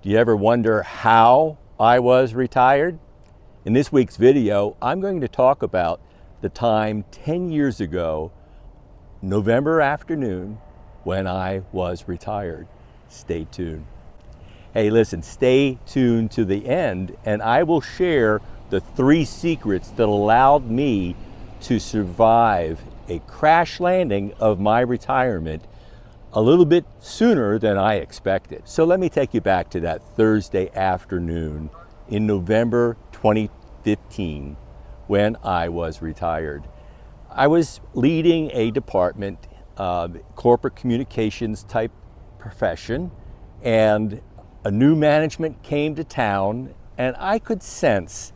Do you ever wonder how I was retired? In this week's video, I'm going to talk about the time 10 years ago, November afternoon, when I was retired. Stay tuned. Hey, listen, stay tuned to the end, and I will share the 3 secrets that allowed me to survive a crash landing of my retirement a little bit sooner than I expected. So let me take you back to that Thursday afternoon in November 2015 when I was retired. I was leading a department, corporate communications type profession, and a new management came to town, and I could sense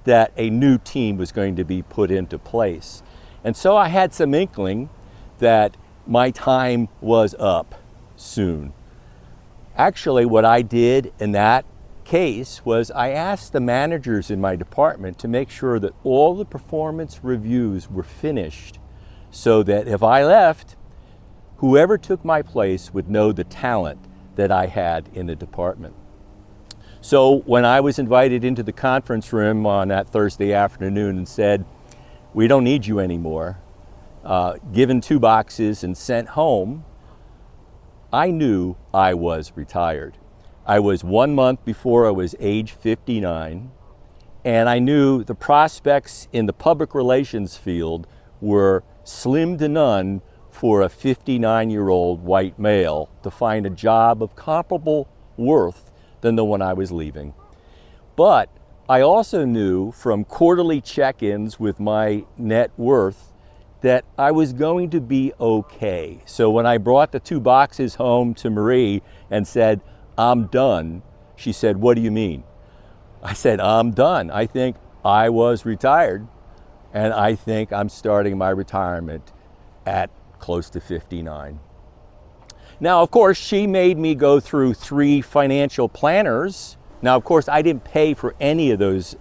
that a new team was going to be put into place. And so I had some inkling that my time was up soon. Actually, what I did in that case was I asked the managers in my department to make sure that all the performance reviews were finished so that if I left, whoever took my place would know the talent that I had in the department. So when I was invited into the conference room on that Thursday afternoon and said, "We don't need you anymore," given 2 boxes and sent home, I knew I was retired. I was 1 month before I was age 59, and I knew the prospects in the public relations field were slim to none for a 59-year-old white male to find a job of comparable worth than the one I was leaving. But I also knew from quarterly check-ins with my net worth that I was going to be okay. So when I brought the 2 boxes home to Marie and said, "I'm done," she said, "What do you mean?" I said, "I'm done. I think I was retired, and I think I'm starting my retirement at close to 59. Now, of course, she made me go through 3 financial planners. Now, of course, I didn't pay for any of those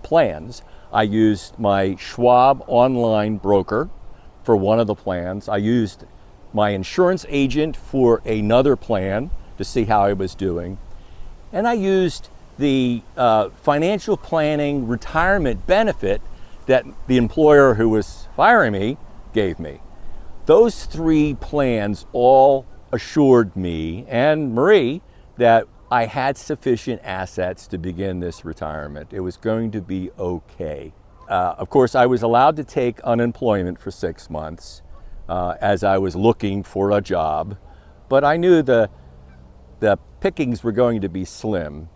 plans. I used my Schwab online broker for one of the plans. I used my insurance agent for another plan to see how I was doing. And I used the financial planning retirement benefit that the employer who was firing me gave me. Those 3 plans all assured me and Marie that I had sufficient assets to begin this retirement. It was going to be okay. Of course, I was allowed to take unemployment for 6 months as I was looking for a job, but I knew the pickings were going to be slim.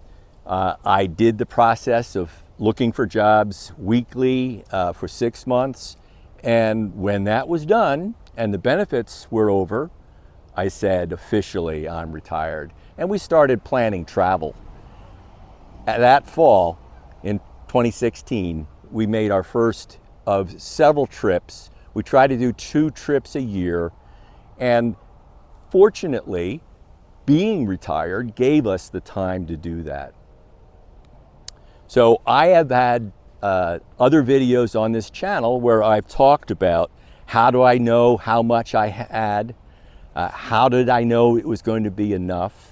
I did the process of looking for jobs weekly for 6 months, and when that was done and the benefits were over, I said, officially, I'm retired. And we started planning travel. That fall in 2016, we made our first of several trips. We tried to do 2 trips a year, and fortunately, being retired gave us the time to do that. So I have had other videos on this channel where I've talked about how do I know how much I had, how did I know it was going to be enough,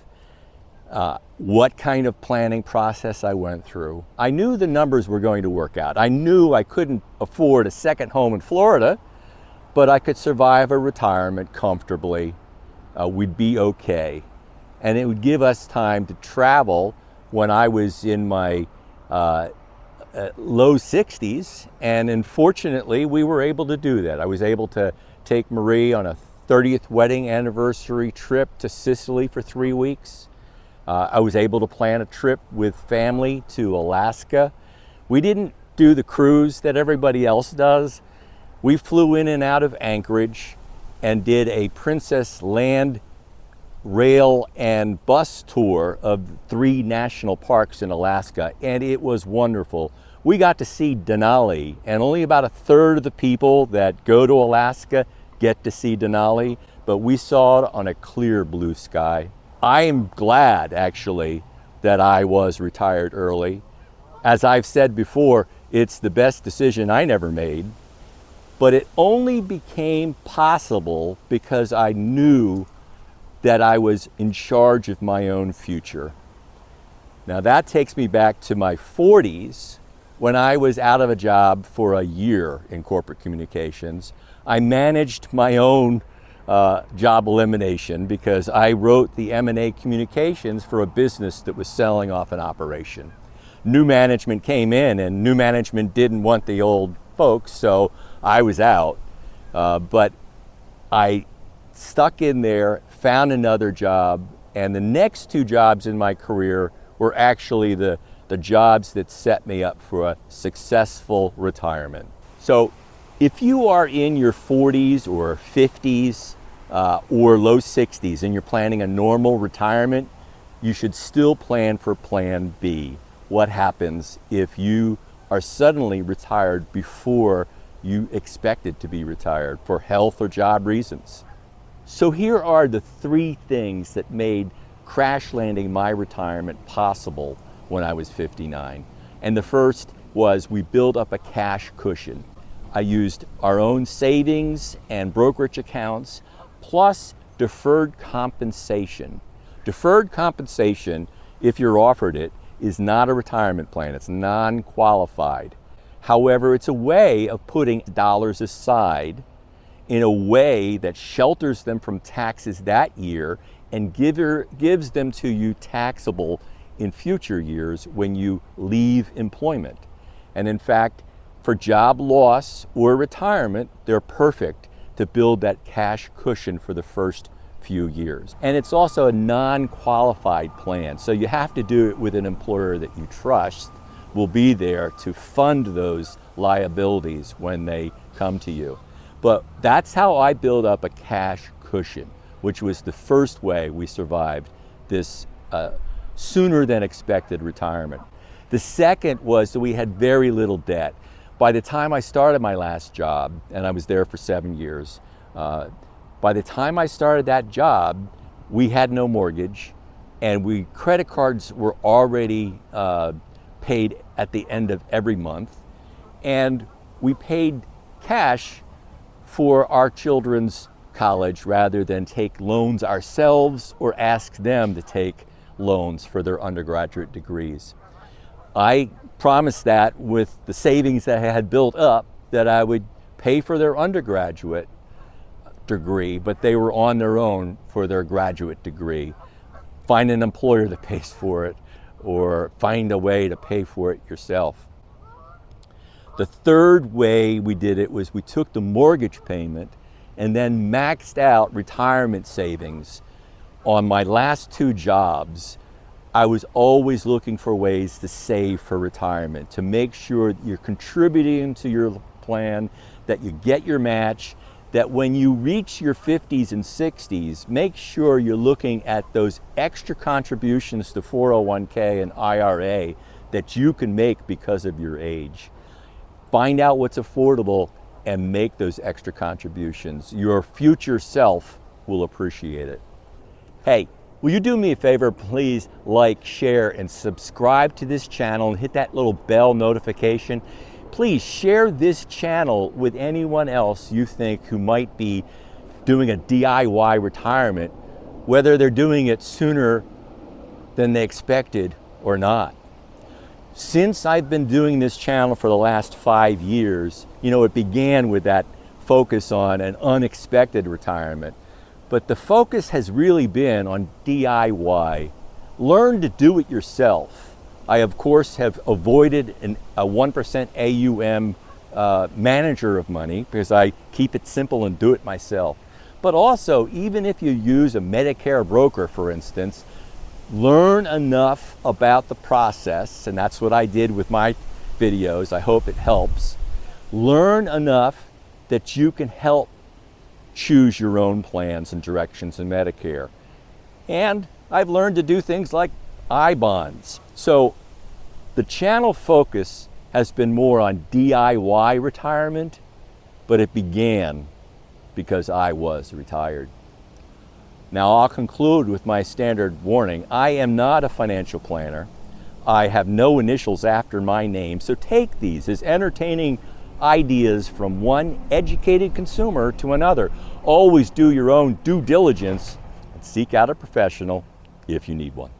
what kind of planning process I went through. I knew the numbers were going to work out. I knew I couldn't afford a second home in Florida, but I could survive a retirement comfortably. We'd be okay. And it would give us time to travel when I was in my low 60s, and unfortunately we were able to do that. I was able to take Marie on a 30th wedding anniversary trip to Sicily for 3 weeks. I was able to plan a trip with family to Alaska. We didn't do the cruise that everybody else does. We flew in and out of Anchorage and did a Princess Land rail and bus tour of 3 national parks in Alaska, and it was wonderful. We got to see Denali, and only about 1/3 of the people that go to Alaska get to see Denali, but we saw it on a clear blue sky. I am glad, actually, that I was retired early. As I've said before, it's the best decision I never made, but it only became possible because I knew that I was in charge of my own future. Now that takes me back to my 40s when I was out of a job for a year in corporate communications. I managed my own job elimination because I wrote the M&A communications for a business that was selling off an operation. New management came in and new management didn't want the old folks, so I was out. But I stuck in there, found another job, and the next 2 jobs in my career were actually the jobs that set me up for a successful retirement. So if you are in your 40s or 50s or low 60s and you're planning a normal retirement, you should still plan for Plan B. What happens if you are suddenly retired before you expected to be retired for health or job reasons? So here are the 3 things that made crash landing my retirement possible when I was 59. And the first was we built up a cash cushion. I used our own savings and brokerage accounts plus deferred compensation. Deferred compensation, if you're offered it, is not a retirement plan. It's non-qualified. However, it's a way of putting dollars aside in a way that shelters them from taxes that year and gives them to you taxable in future years when you leave employment. And in fact, for job loss or retirement, they're perfect to build that cash cushion for the first few years. And it's also a non-qualified plan, so you have to do it with an employer that you trust will be there to fund those liabilities when they come to you. But that's how I build up a cash cushion, which was the first way we survived this sooner than expected retirement. The second was that we had very little debt. By the time I started my last job, and I was there for 7 years, by the time I started that job, we had no mortgage, and credit cards were already paid at the end of every month, and we paid cash for our children's college rather than take loans ourselves or ask them to take loans for their undergraduate degrees. I promised that with the savings that I had built up that I would pay for their undergraduate degree, but they were on their own for their graduate degree. Find an employer that pays for it or find a way to pay for it yourself. The third way we did it was we took the mortgage payment and then maxed out retirement savings. On my last 2 jobs, I was always looking for ways to save for retirement, to make sure that you're contributing to your plan, that you get your match, that when you reach your 50s and 60s, make sure you're looking at those extra contributions to 401k and IRA that you can make because of your age. Find out what's affordable and make those extra contributions. Your future self will appreciate it. Hey, will you do me a favor? Please like, share, and subscribe to this channel and hit that little bell notification. Please share this channel with anyone else you think who might be doing a DIY retirement, whether they're doing it sooner than they expected or not. Since I've been doing this channel for the last 5 years, it began with that focus on an unexpected retirement. But the focus has really been on DIY. Learn to do it yourself. I, of course, have avoided a 1% AUM manager of money because I keep it simple and do it myself. But also, even if you use a Medicare broker, for instance, learn enough about the process, and that's what I did with my videos. I hope it helps. Learn enough that you can help choose your own plans and directions in Medicare. And I've learned to do things like I-bonds. So the channel focus has been more on DIY retirement, but it began because I was retired. Now I'll conclude with my standard warning. I am not a financial planner. I have no initials after my name, so take these as entertaining ideas from one educated consumer to another. Always do your own due diligence and seek out a professional if you need one.